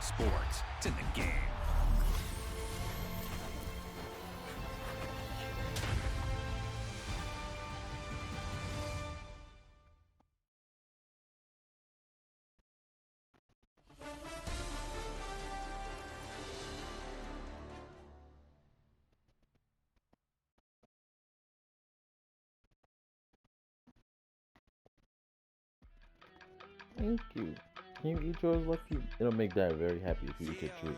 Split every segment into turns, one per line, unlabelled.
sports. It's in the game.
Thank you. Can you eat yours, Lucky? It'll make Dad very happy if you eat your treat.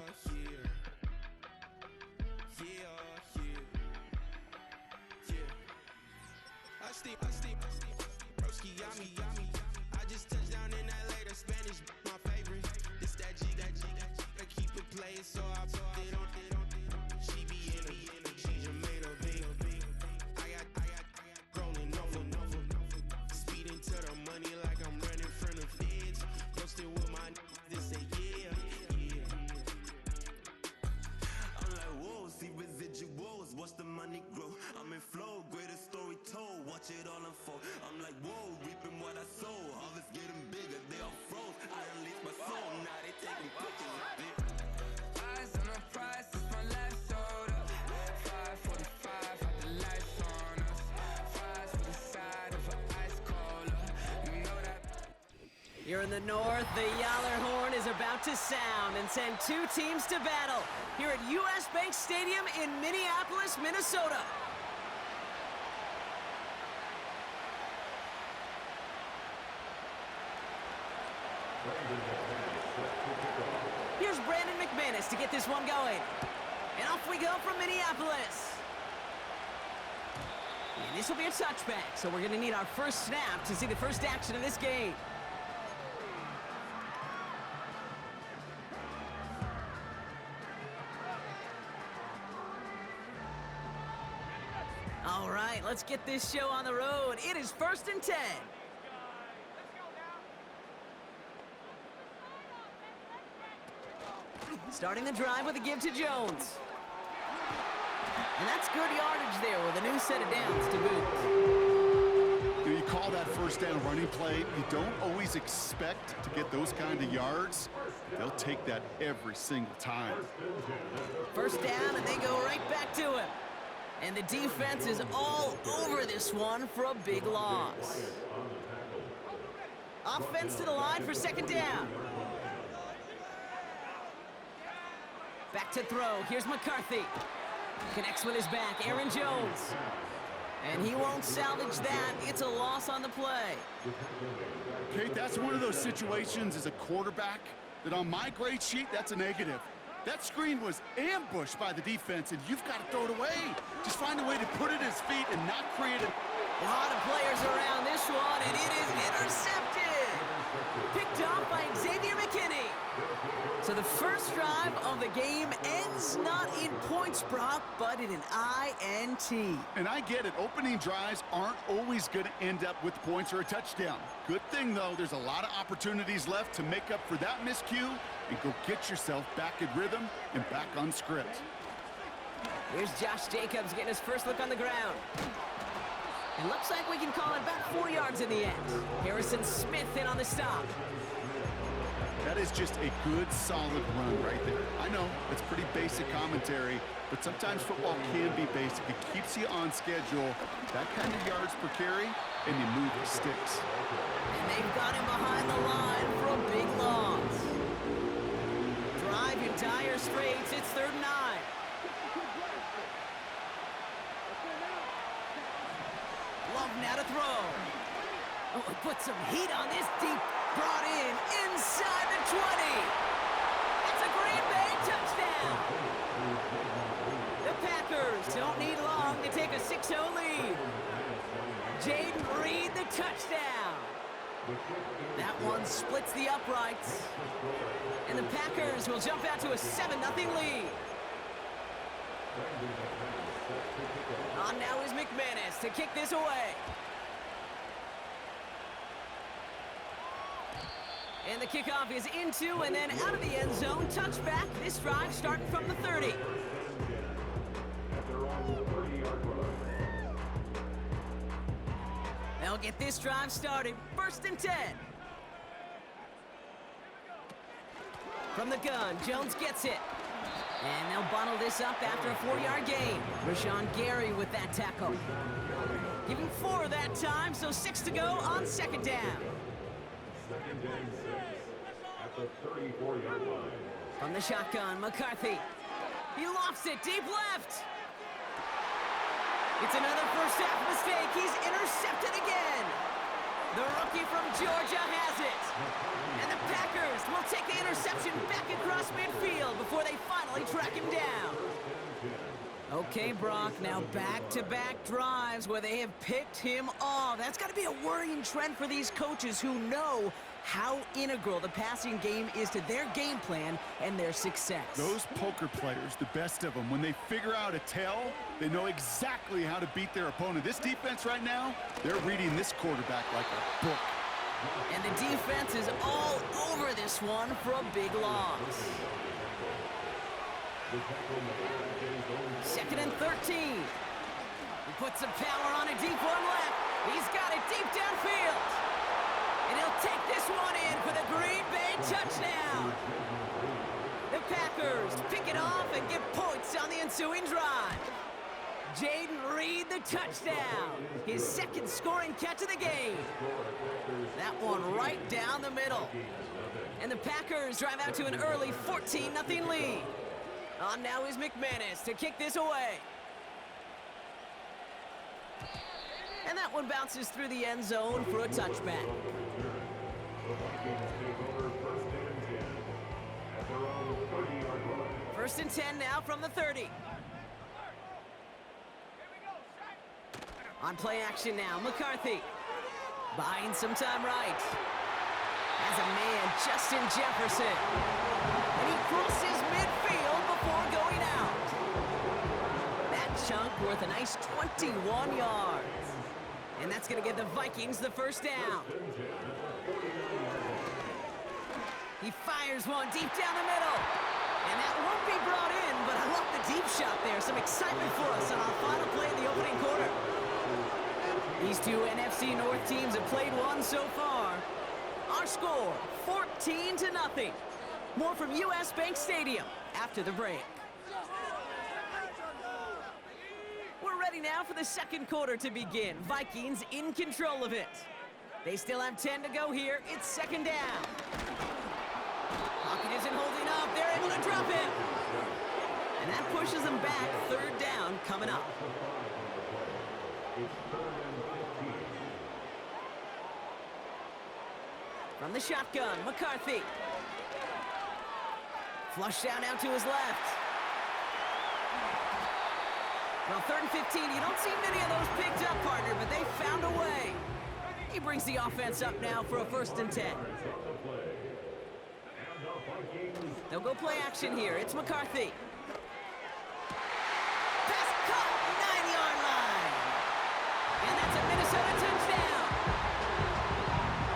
Here in the north, the Yaller horn is about to sound and send two teams to battle here at US Bank Stadium in Minneapolis, Minnesota. Here's Brandon McManus to get this one going. And off we go from Minneapolis. And this will be a touchback, so we're going to need our first snap to see the first action of this game. All right, let's get this show on the road. It is 1st and 10. Starting the drive with a give to Jones. And that's good yardage there with a new set of downs to boot.
You call that first down running play. You don't always expect to get those kind of yards. They'll take that every single time.
First down, and they go right back to him. And the defense is all over this one for a big loss. Offense to the line for 2nd down. Back to throw. Here's McCarthy. Connects with his back. Aaron Jones. And he won't salvage that. It's a loss on the play.
Kate, that's one of those situations as a quarterback that on my grade sheet, that's a negative. That screen was ambushed by the defense, and you've got to throw it away. Just find a way to put it at his feet and not create
a lot of players around this one, and it is intercepted. Picked off by Xavier McKinney. So the first drive of the game ends not in points, Brock, but in an INT.
And I get it. Opening drives aren't always going to end up with points or a touchdown. Good thing, though, there's a lot of opportunities left to make up for that miscue and go get yourself back in rhythm and back on script.
Here's Josh Jacobs getting his first look on the ground. It looks like we can call it about 4 yards in the end. Harrison Smith in on the stop.
That is just a good, solid run right there. I know, it's pretty basic commentary, but sometimes football can be basic. It keeps you on schedule. That kind of yards per carry, and you move the sticks.
And they've got him behind the line for a big loss. Drive in dire straits. It's 3rd and 9. Love now to throw. Oh, put some heat on this deep. Brought in inside the 20. It's a Green Bay touchdown. The Packers don't need long to take a 6-0 lead. Jaden Reed, the touchdown. That one splits the uprights. And the Packers will jump out to a 7-0 lead. On now is McManus to kick this away. And the kickoff is into and then out of the end zone. Touchback. This drive starting from the 30. They'll get this drive started. 1st and 10. From the gun, Jones gets it. And they'll bottle this up after a 4-yard gain. Rashawn Gary with that tackle. Giving 4 that time, so 6 to go on second down.
Second and 6 at the 34-yard line.
From the shotgun, McCarthy. He lofts it deep left. It's another first half mistake. He's intercepted again. The rookie from Georgia has it. And the Packers will take the interception back across midfield before they finally track him down. Okay, Brock, now back-to-back drives where they have picked him off. That's got to be a worrying trend for these coaches who know how integral the passing game is to their game plan and their success.
Those poker players, the best of them, when they figure out a tell, they know exactly how to beat their opponent. This defense right now, they're reading this quarterback like a book.
And the defense is all over this one for a big loss. Second and 13. He puts some power on a deep one left. He's got it deep downfield. And he'll take this one in for the Green Bay touchdown. The Packers pick it off and get points on the ensuing drive. Jaden Reed the touchdown. His second scoring catch of the game. That one right down the middle. And the Packers drive out to an early 14-0 lead. On now is McManus to kick this away. And that one bounces through the end zone for a touchback. First and 10 now from the 30. On play action now, McCarthy. Buying some time right. As a man, Justin Jefferson. And he crosses midfield before going out. That chunk worth a nice 21 yards. And that's going to give the Vikings the first down. He fires one deep down the middle. And that won't be brought in, but I love the deep shot there. Some excitement for us on our final play in the opening quarter. These two NFC North teams have played one so far. Our score, 14-0. More from US Bank Stadium after the break. We're ready now for the second quarter to begin. Vikings in control of it. They still have 10 to go here. It's second down. Pocket isn't holding up. They're able to drop him. And that pushes them back. Third down coming up. From the shotgun, McCarthy. Flushed down out to his left. Well, 3rd and 15, you don't see many of those picked up, partner, but they found a way. He brings the offense up now for a 1st and 10. They'll go play action here. It's McCarthy. Pass caught, 9-yard line. And that's a Minnesota touchdown.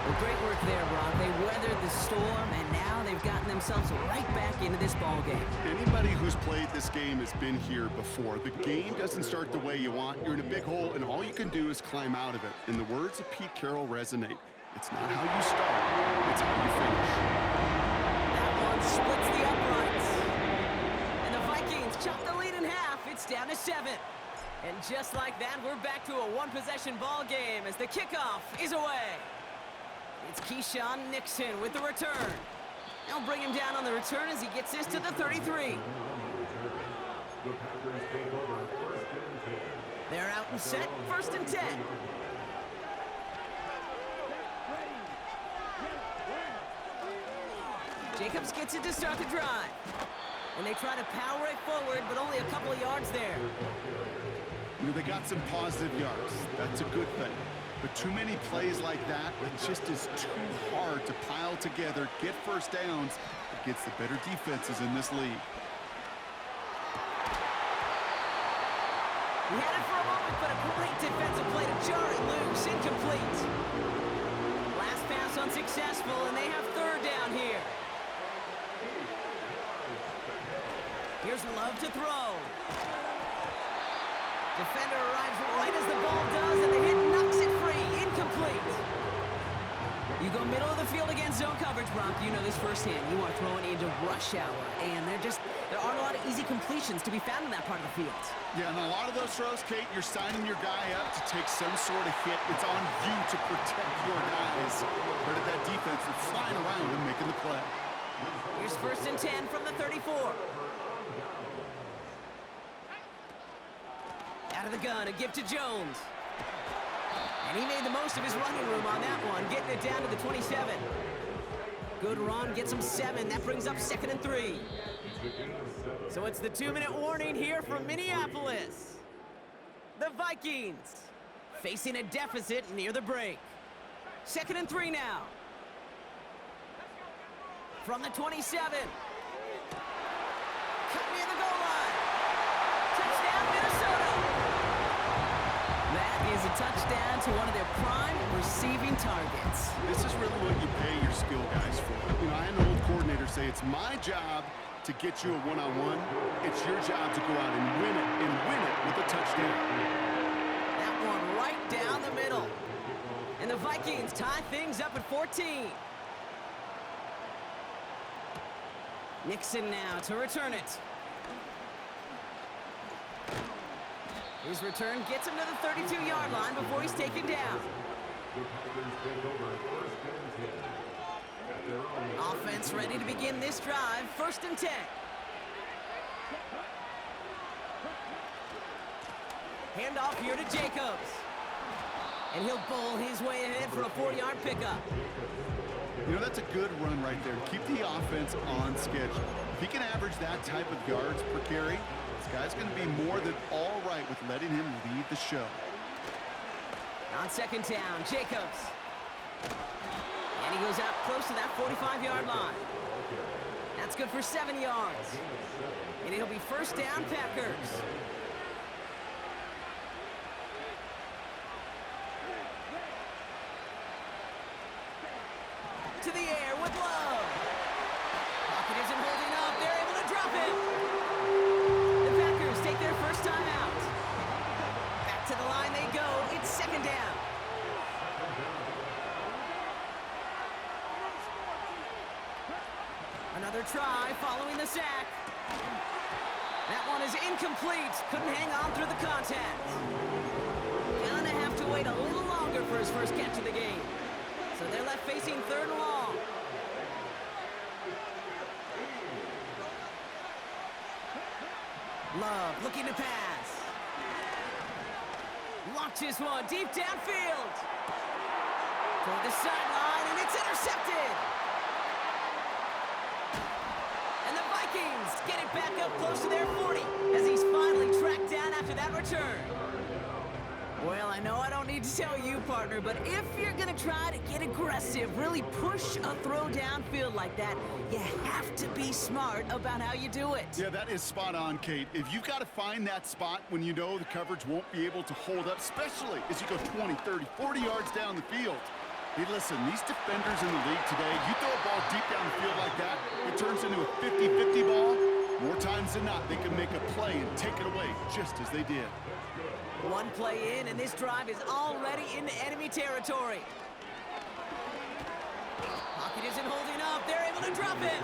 Well, great work there, Brock. They weathered the storm, and now they've gotten themselves right back into this ball game.
Anybody who's played this game has been here before. The game doesn't start the way you want. You're in a big hole, and all you can do is climb out of it. And the words of Pete Carroll resonate. It's not how you start, it's how you finish.
That one splits the uprights. And the Vikings chop the lead in half. It's down to 7. And just like that, we're back to a one-possession ball game as the kickoff is away. It's Keyshawn Nixon with the return. They'll bring him down on the return as he gets this to the 33. They're out and set, 1st and 10. Jacobs gets it to start the drive. And they try to power it forward, but only a couple of yards there.
You know, they got some positive yards. That's a good thing. But too many plays like that, it just is too hard to pile together, get first downs against the better defenses in this league.
We had it for a moment, but a great defensive play to jar it loose, incomplete. Last pass unsuccessful, and they have 3rd down here. Here's Love to throw. Defender arrives right as the ball does, and the hit knocks it free. Incomplete. You go middle of the field against zone coverage, Brock. You know this firsthand. You are throwing into rush hour, and there aren't a lot of easy completions to be found in that part of the field.
Yeah, and a lot of those throws, Kate, you're signing your guy up to take some sort of hit. It's on you to protect your guys. Credit that defense for flying around and making the play.
Here's 1st and 10 from the 34. Out of the gun, a gift to Jones. And he made the most of his running room on that one, getting it down to the 27. Good run, gets him 7. That brings up 2nd and 3. So it's the 2-minute warning here from Minneapolis. The Vikings facing a deficit near the break. 2nd and 3 now. From the 27. Cut near the goal line. Touchdown, Minnesota. That is a touchdown to one of their prime receiving targets.
This is really what you pay your skill guys for. You know, I had an old coordinator say it's my job to get you a one-on-one. It's your job to go out and win it with a touchdown.
That one right down the middle. And the Vikings tie things up at 14. Nixon now to return it. His return gets him to the 32-yard line before he's taken down. Offense ready to begin this drive. 1st and 10. Handoff here to Jacobs. And he'll bowl his way ahead for a 40-yard pickup.
You know, that's a good run right there. Keep the offense on schedule. If he can average that type of yards per carry, this guy's going to be more than all right with letting him lead the show.
On 2nd down, Jacobs. And he goes out close to that 45-yard line. That's good for 7 yards. And it'll be 1st down, Packers. To the air with Love. Pocket isn't holding up. They're able to drop it. The Packers take their first time out. Back to the line they go. It's 2nd down. Another try following the sack. That one is incomplete. Couldn't hang on through the contact. Gonna have to wait a little longer for his first catch of the game. So they're left facing 3rd and long. Love looking to pass. Launches one deep downfield. Toward the sideline, and it's intercepted. And the Vikings get it back up close to their 40 as he's finally tracked down after that return. Well, I know I don't need to tell you, partner, but if you're going to try to get aggressive, really push a throw downfield like that, you have to be smart about how you do it.
Yeah, that is spot on, Kate. If you've got to find that spot when you know the coverage won't be able to hold up, especially as you go 20, 30, 40 yards down the field. Hey, listen, these defenders in the league today, you throw a ball deep down the field like that, it turns into a 50-50 ball. More times than not, they can make a play and take it away just as they did.
One play in, and this drive is already into enemy territory. Pocket isn't holding up. They're able to drop it.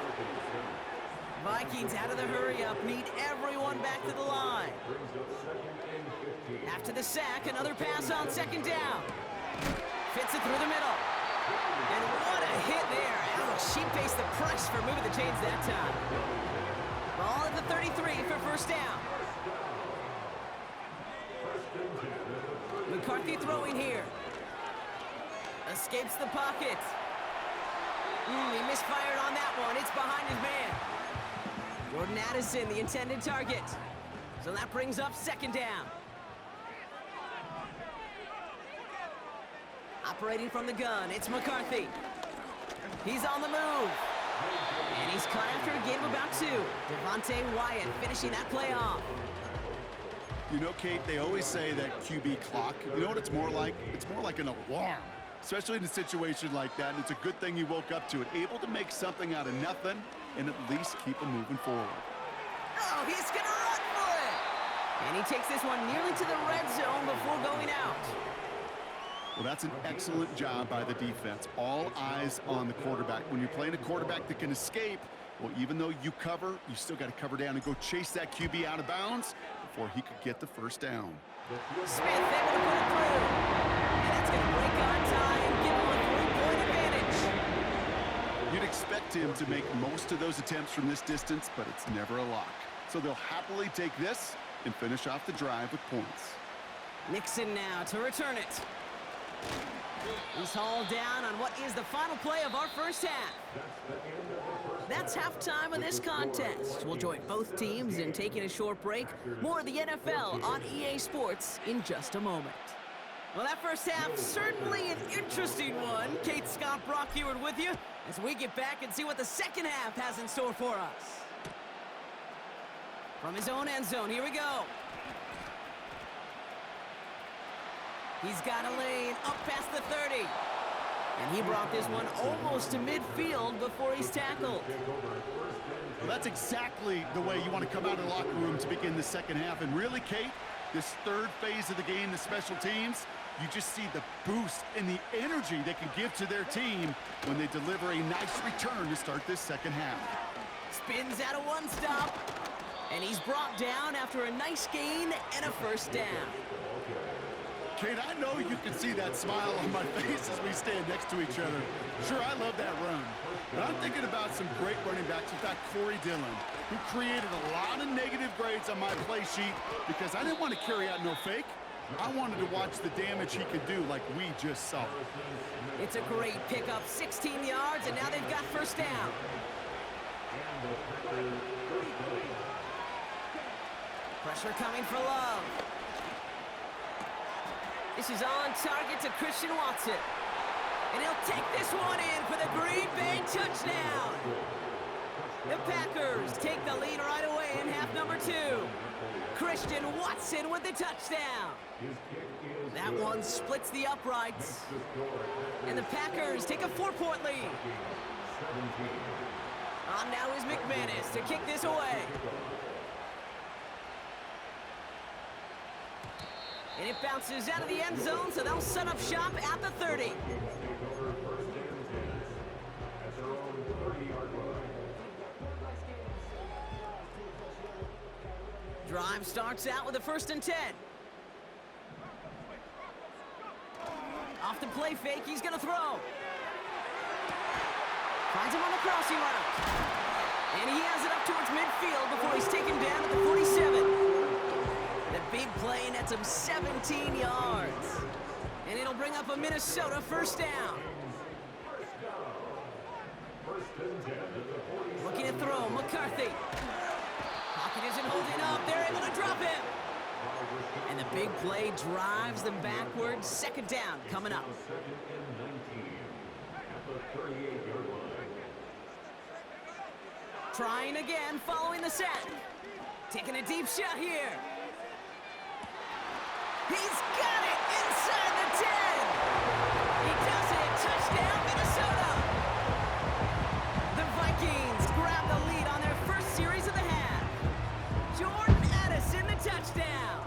Vikings out of the hurry-up need everyone back to the line. After the sack, another pass on 2nd down. Fits it through the middle. And what a hit there. Ouch, she faced the press for moving the chains that time. Ball at the 33 for 1st down. McCarthy throwing here. Escapes the pocket. He misfired on that one. It's behind his man. Jordan Addison, the intended target. So that brings up 2nd down. Operating from the gun, it's McCarthy. He's on the move. And he's caught after a gain of about 2. Devontae Wyatt finishing that play off.
You know, Kate, they always say that QB clock, you know what it's more like? It's more like an alarm, especially in a situation like that. And it's a good thing you woke up to it, able to make something out of nothing and at least keep them moving forward.
Oh, he's going to run for it. And he takes this one nearly to the red zone before going out.
Well, that's an excellent job by the defense. All eyes on the quarterback. When you're playing a quarterback that can escape, well, even though you cover, you still got to cover down and go chase that QB out of bounds before he could get the first down.
Smith able to put it through. And that's going to break on time and give him a 3-point advantage.
You'd expect him to make most of those attempts from this distance, but it's never a lock. So they'll happily take this and finish off the drive with points.
Nixon now to return it. He's hauled down on what is the final play of our first half. That's halftime of this contest. We'll join both teams in taking a short break. More of the NFL on EA Sports in just a moment. Well, that first half, certainly an interesting one. Kate, Scott, Brock Ewart with you as we get back and see what the second half has in store for us. From his own end zone, here we go. He's got a lane up past the 30. And he brought this one almost to midfield before he's tackled.
Well, that's exactly the way you want to come out of the locker room to begin the second half. And really, Kate, this third phase of the game, the special teams, you just see the boost and the energy they can give to their team when they deliver a nice return to start this second half.
Spins out of one stop. And he's brought down after a nice gain and a first down.
Kate, I know you can see that smile on my face as we stand next to each other. Sure, I love that run. But I'm thinking about some great running backs. In fact, Corey Dillon, who created a lot of negative grades on my play sheet because I didn't want to carry out no fake. I wanted to watch the damage he could do like we just saw.
It's a great pickup, 16 yards, and now they've got first down. Pressure coming for Love. This is on target to Christian Watson. And he'll take this one in for the Green Bay touchdown. The Packers take the lead right away in half number 2. Christian Watson with the touchdown. That one splits the uprights. And the Packers take a 4-point lead. On now is McManus to kick this away. And it bounces out of the end zone, so they'll set up shop at the 30. Drive starts out with a 1st and 10. Off the play fake, he's going to throw. Finds him on the crossing route. And he has it up towards midfield before he's taken down at the 47. The big play nets him 17 yards. And it'll bring up a Minnesota first down. Looking to throw, McCarthy. Pocket isn't holding up. They're able to drop him. And the big play drives them backwards. 2nd down coming up. Trying again, following the set. Taking a deep shot here. He's got it inside the 10. He does it. Touchdown, Minnesota. The Vikings grab the lead on their first series of the half. Jordan Addison, the touchdown.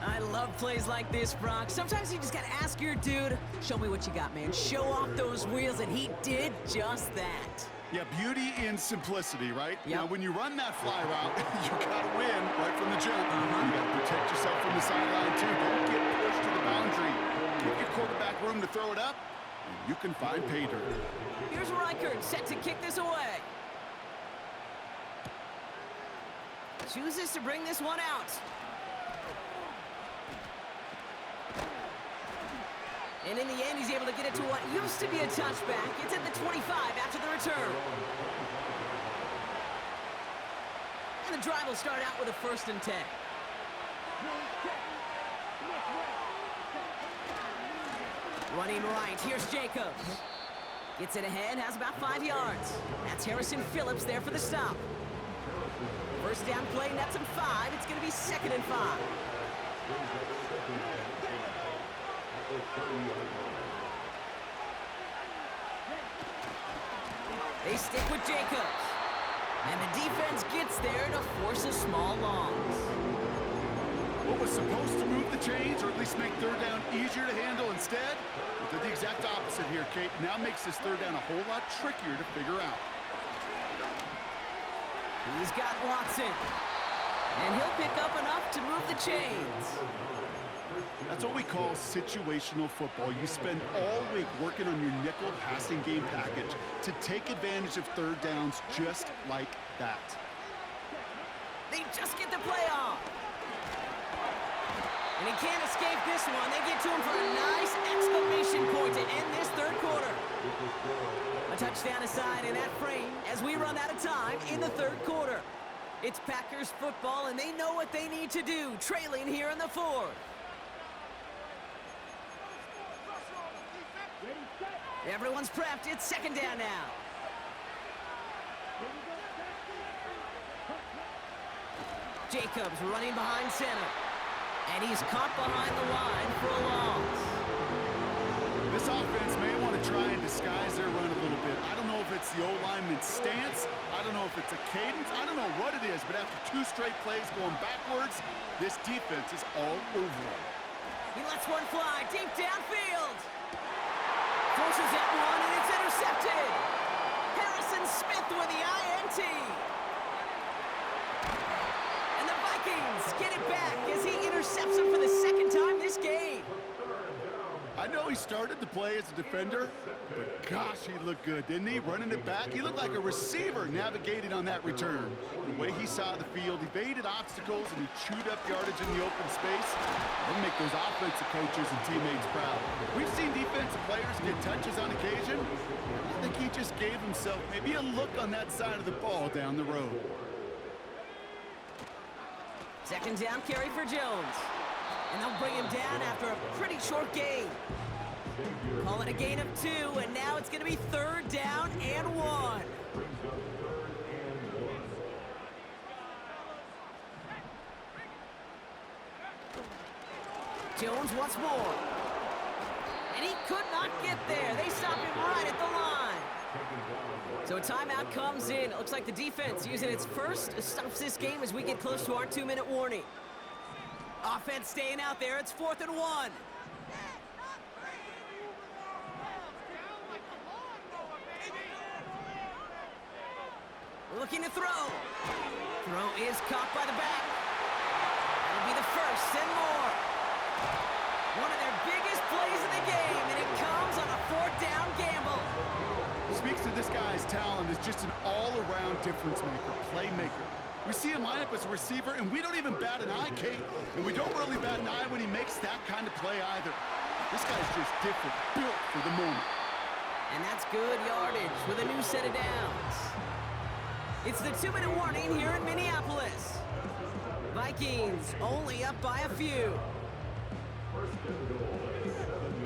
I love plays like this, Brock. Sometimes you just got to ask your dude, show me what you got, man. Show off those wheels, and he did just that.
Yeah, beauty in simplicity, right?
Yep.
Now, when you run that fly route, you got to win right from the jump. You got to protect yourself from the sideline, too. Don't get pushed to the boundary. Give your quarterback room to throw it up, and you can find pay dirt.
Here's Reichert, set to kick this away. Chooses to bring this one out. And in the end, he's able to get it to what used to be a touchback. It's at the 25 after the return. And the drive will start out with a 1st and 10. Running right, here's Jacobs. Gets it ahead, has about 5 yards. That's Harrison Phillips there for the stop. First down play, nets him 5. It's going to be 2nd and 5. They stick with Jacobs. And the defense gets there to force a small loss.
What was supposed to move the chains or at least make third down easier to handle instead? It did the exact opposite here, Kate. Now makes this third down a whole lot trickier to figure out.
He's got Watson. And he'll pick up enough to move the chains.
That's what we call situational football. You spend all week working on your nickel passing game package to take advantage of third downs just like that.
They just get the play off. And he can't escape this one. They get to him for a nice exclamation point to end this third quarter. A touchdown aside in that frame as we run out of time in the third quarter. It's Packers football, and they know what they need to do, trailing here in the fourth. Everyone's prepped. It's second down now. Jacobs running behind center. And he's caught behind the line for a loss.
This offense may want to try and disguise their run a little bit. I don't know if it's the O-lineman's stance. I don't know if it's a cadence. I don't know what it is, but after 2 straight plays going backwards, this defense is all over them.
He lets one fly deep downfield. Forces that one, and it's intercepted. Harrison Smith with the INT. And the Vikings get it back as he intercepts him for the second time this game.
I know he started the play as a defender, but gosh, he looked good, didn't he? Running it back, he looked like a receiver navigating on that return. The way he saw the field, evaded obstacles, and he chewed up yardage in the open space. They'll make those offensive coaches and teammates proud. We've seen defensive players get touches on occasion. I think he just gave himself maybe a look on that side of the ball down the road.
Second down carry for Jones. And they'll bring him down after a pretty short gain. Call it a gain of 2, and now it's going to be third down and 1. Jones once more. And he could not get there. They stop him right at the line. So a timeout comes in. It looks like the defense using its first stops this game as we get close to our 2-minute warning. Offense staying out there. It's 4th and 1. Looking to throw. Throw is caught by the back. That'll be the first and more. One of their biggest plays of the game, and it comes on a 4th down gamble.
Speaks to this guy's talent as just an all-around difference maker, playmaker. We see him line up as a receiver, and we don't even bat an eye, Kate. And we don't really bat an eye when he makes that kind of play either. This guy's just different, built for the moment.
And that's good yardage with a new set of downs. It's the 2-minute warning here in Minneapolis. Vikings only up by a few.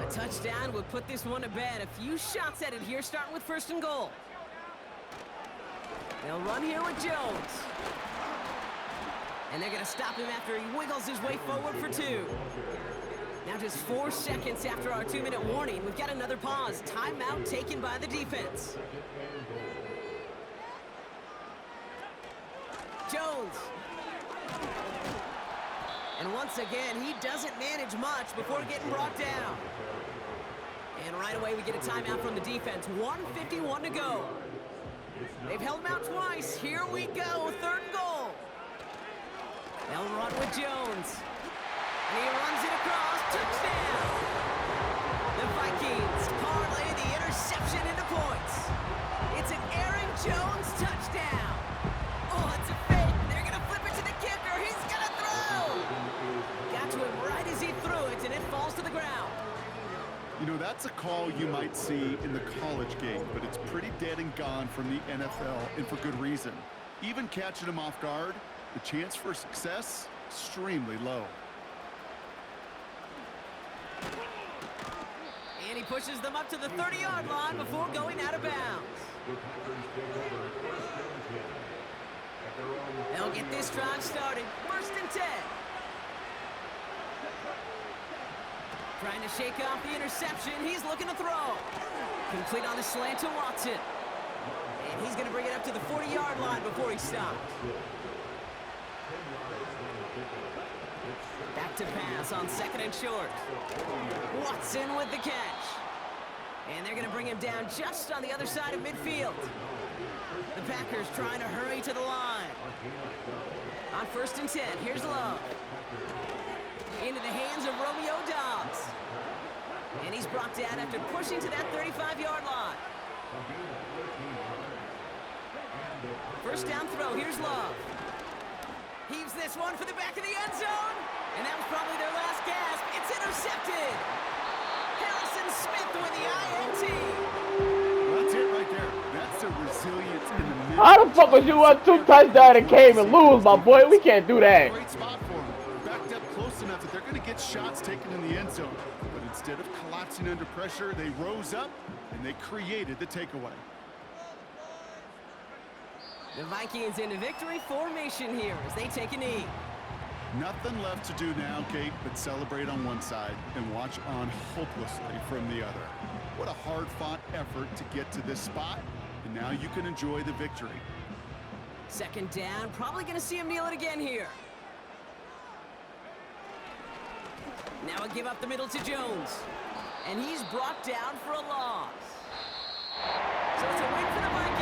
A touchdown would put this one to bed. A few shots at it here, starting with 1st and goal. They'll run here with Jones. And they're going to stop him after he wiggles his way forward for 2. Now just 4 seconds after our 2-minute warning, we've got another pause. Timeout taken by the defense. Jones. And once again, he doesn't manage much before getting brought down. And right away, we get a timeout from the defense. 1:51 to go. They've held him out twice. Here we go, 3rd and goal. They'll run with Jones. And he runs it across. Touchdown! The Vikings parlay the interception into points. It's an Aaron Jones touchdown. Oh, it's a fake. They're going to flip it to the kicker. He's going to throw. Got to him right as he threw it, and it falls to the ground.
You know, that's a call you might see in the college game, but it's pretty dead and gone from the NFL, and for good reason. Even catching him off guard, the chance for success, extremely low.
And he pushes them up to the 30-yard line before going out of bounds. They'll get this drive started. 1st and 10. Trying to shake off the interception. He's looking to throw. Complete on the slant to Watson. And he's going to bring it up to the 40-yard line before he stops. back to pass on 2nd and short. Watson with the catch. And they're going to bring him down just on the other side of midfield. The Packers trying to hurry to the line. On 1st and 10, here's Love. Into the hands of Romeo Dobbs. And he's brought down after pushing to that 35-yard line. 1st down throw, here's Love. Heaves this one for the back of the end zone. And that was probably their last gasp. It's intercepted. Harrison Smith with the INT.
That's it right there. That's the resilience in the middle.
How the fuck would you want 2 touchdowns and came and lose, my boy? We can't do that.
Great spot for him. Backed up close enough that they're going to get shots taken in the end zone. But instead of collapsing under pressure, they rose up and they created the takeaway.
The Vikings into victory formation here as they take a knee.
Nothing left to do now, Kate, but celebrate on one side and watch on hopelessly from the other. What a hard-fought effort to get to this spot, and now you can enjoy the victory.
2nd down, probably going to see him kneel it again here. Now a give up the middle to Jones. And he's brought down for a loss. So it's a win for the Vikings.